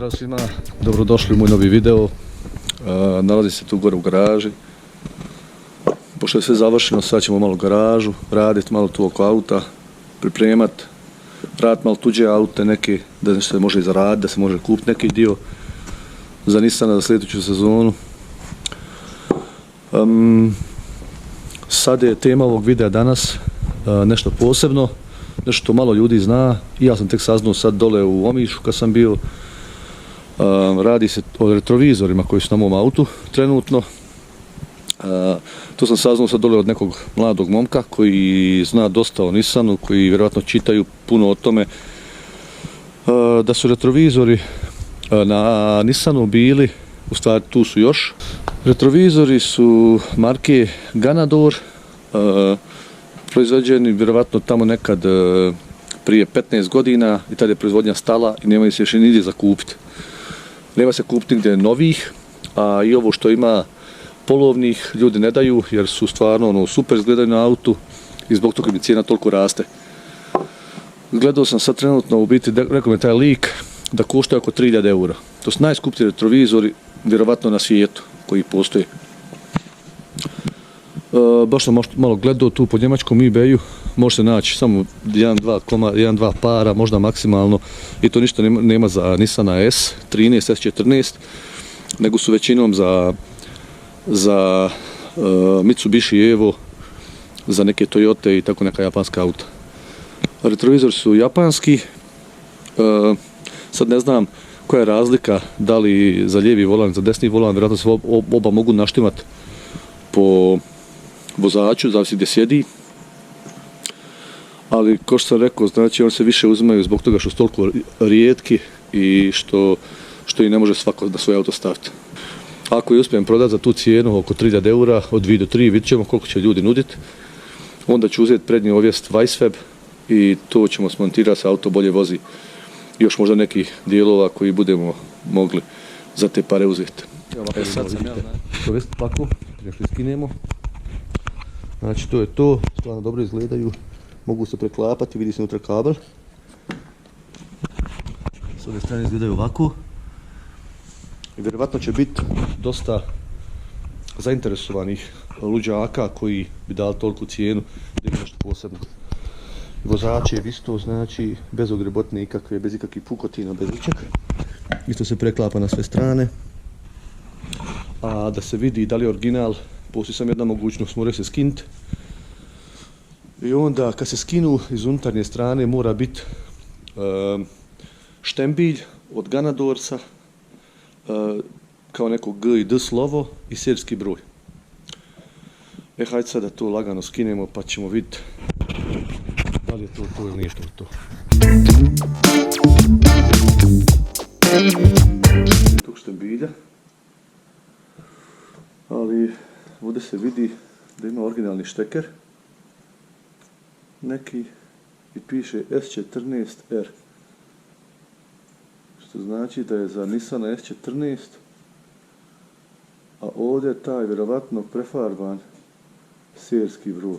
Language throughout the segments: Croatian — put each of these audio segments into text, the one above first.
Pozdrav svima, dobrodošli u moj novi video. Nalazi se tu gore u garaži. Pošto je sve završeno, sad ćemo malo garažu raditi, malo tu oko auta, pripremati, raditi malo tuđe aute neke, da se može i zaraditi, da se može kupiti neki dio za Nissana za sljedeću sezonu. Sad je tema ovog videa danas nešto posebno, nešto što malo ljudi zna i ja sam tek saznao sad dole u Omišu kad sam bio. Radi se o retrovizorima koji su na mom autu trenutno. To sam saznao sad dole od nekog mladog momka koji zna dosta o Nissanu, koji vjerojatno čitaju puno o tome. Da su retrovizori na Nissanu bili, u stvari tu su još. Retrovizori su marke Ganador, proizvođeni vjerojatno tamo nekad prije 15 godina i tada je proizvodnja stala i nema se još nigdje za kupiti. Nema se kupiti nigdje novih, a i ovo što ima polovnih ljudi ne daju jer su stvarno super izgledaju na autu i zbog toga mi cijena toliko raste. Gledao sam sad trenutno, u biti rekao mi taj lik da košta oko 3000 eura. To su najskuplji retrovizori vjerovatno na svijetu koji postoje. Baš sam malo gledao tu po njemačkom eBayu, može se naći samo 1-2 para, možda maksimalno, i to ništa nema za Nissana S13, S14, nego su većinom za Mitsubishi Evo, za neke Toyote i tako neka japanska auta. Retrovizori su japanski, sad ne znam koja je razlika, da li za lijevi volan, za desni volan, vjerojatno se oba mogu naštimati po vozaču, zavisi gdje sjedi. Ali kao što sam rekao, znači oni se više uzimaju zbog toga što su toliko rijetki i što i ne može svako na svoj auto staviti. Ako je uspijem prodati za tu cijenu oko 3000 eura, od 2 do 3, vidjet ćemo koliko će ljudi nuditi. Onda ću uzeti prednji ovijest Weissweb i to ćemo smontirati, sa auto bolje vozi. Još možda nekih dijelova koji budemo mogli za te pare uzeti. Sad sam ja provesti paku, nešto skinemo. Znači to je to, stvarno dobro izgledaju, mogu se preklapati, vidi se unutra kabel. S ove strane izgledaju ovako. I vjerovatno će biti dosta zainteresovanih luđaka koji bi dali toliku cijenu da ima nešto posebno. Vozač je isto, znači bez ogrebotne ikakve, bez ikakvih pukotina, bez ničeg. Isto se preklapa na sve strane. A da se vidi da li je original, postoji samo jedna mogućnost, mora se skinuti. I onda kad se skinu iz unutarnje strane mora biti štembilj od Ganadorsa, kao neko G i D slovo i serijski broj. Hajde sad da to lagano skinemo pa ćemo vidjeti da li je to ili nije to. Tog štembilja, ali ovdje se vidi da ima originalni šteker neki i piše S14R, što znači da je za Nissana S14, a ovdje je taj vjerovatno prefarban serijski broj.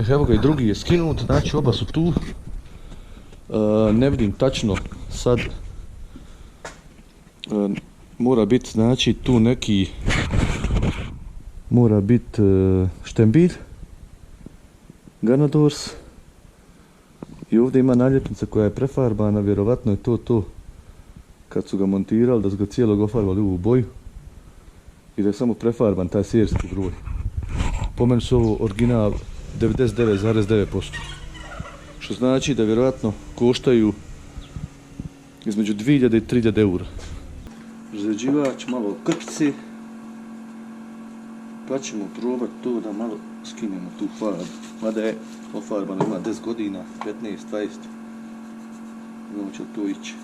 Evo ga, i drugi je skinut, znači oba su tu. Ne vidim tačno sad, mora biti znači tu neki, mora biti štembilj Ganadors i ovdje ima naljepnica koja je prefarbana, vjerovatno je to kad su ga montirali, da su ga cijelog ofarbali u boju i da je samo prefarban taj serijski broj. Po meni su ovo original 99,9%, što znači da vjerojatno koštaju između 2000 i 3000 eura. Razređivač malo krpici, pa ćemo probati to da malo skinemo tu farbu. Mada je ofarbano, ima 10 godina, 15, 20, vidimo će to ići.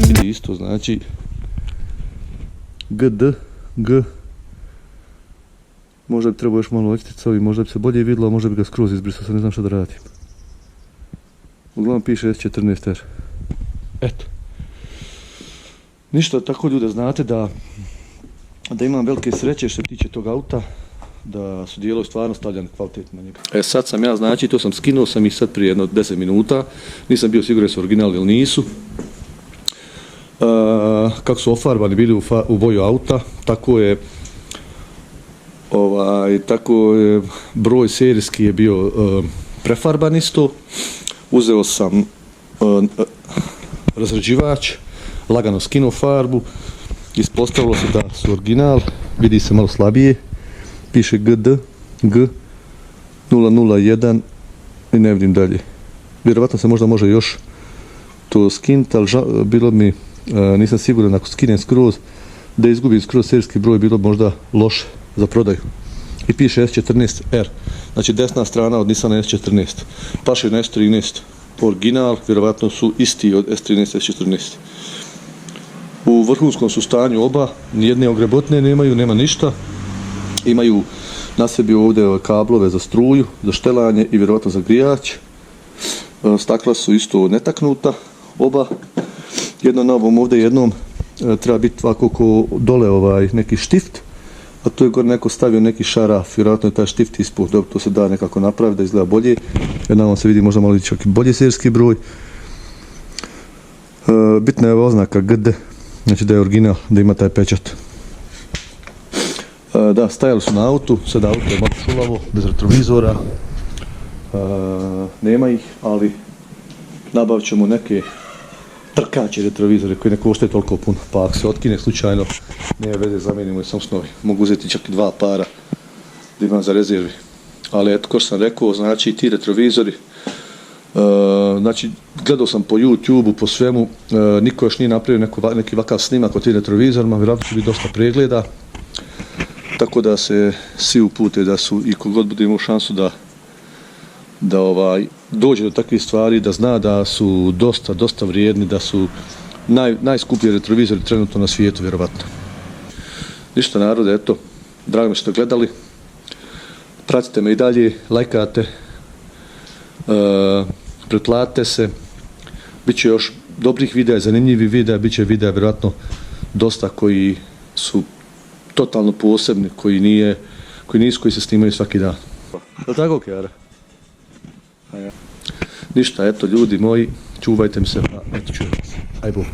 Vidi isto, znači G, možda bi trebao još malo očiticovi, možda bi se bolje vidjelo, možda bi ga skroz izbrisao, sad ne znam što da radim. Uglavnom piše S14R. Eto. Ništa, tako ljude znate da imam velike sreće što se tiče tog auta. da su dijelovi stvarno stavljani kvalitetno na njega. Sad sam ja, znači, to sam skinuo sam ih sad prije jedno 10 minuta, nisam bio siguran su originalni ili nisu. Kako su ofarbani bili u boju auta, tako je broj serijski je bio prefarban isto. Uzeo sam razređivač, lagano skinuo farbu, ispostavilo se da su original, vidi se malo slabije, piše GD, G 001 i ne vidim dalje. Vjerovatno se možda može još to skinuti, ali bilo mi, nisam siguran ako skinem skroz, da izgubim skroz serijski broj, bilo možda loše za prodaju. I piše S14R, znači desna strana od Nissana S14, paše na S13 original, vjerovatno su isti od S13 S14. U vrhunskom su stanju oba, nijedne ogrebotne nemaju, nema ništa. Imaju na sebi ovdje kablove za struju, za štelanje i vjerovatno za grijač. Stakla su isto netaknuta, oba. Jedno na ovom ovdje jednom treba biti ovako ko dole neki štift, a tu je gore neko stavio neki šaraf, vjerojatno je taj štift ispod, dobro, to se da nekako napraviti da izgleda bolje. Na ovom se vidi možda malo čak i bolji serijski broj. Bitna je ova oznaka GD, znači da je original, da ima taj pečat. Da, stajali su na autu, sad auto je malo šulavo, bez retrovizora, nema ih, ali nabavit ćemo neke trkaće retrovizore koji ne koštaju toliko puno, pa ako se otkine slučajno, nema veze, zamijenimo i sam s novi. Mogu uzeti čak i 2 para da imam za rezervi. Ali eto, ko sam rekao, znači ti retrovizori, znači gledao sam po YouTube-u, po svemu, niko još nije napravio neki ovakav snimak o tim retrovizorima, vjerojatno će biti dosta pregleda, tako da se svi upute da su, i kogod bude imao šansu da dođe do takvih stvari, da zna da su dosta vrijedni, da su najskuplji retrovizori trenutno na svijetu, vjerovatno. Ništa narode, eto, drago mi što gledali, pratite me i dalje, lajkate, pretplatite se, bit će još dobrih videa, zanimljivih videa, bit će videa vjerojatno dosta koji su totalno posebni, koji se snimaju svaki dan. Je li tako, Kjara? Ništa, eto ljudi moji, čuvajte mi se, eto čujem vas. Aj Bog.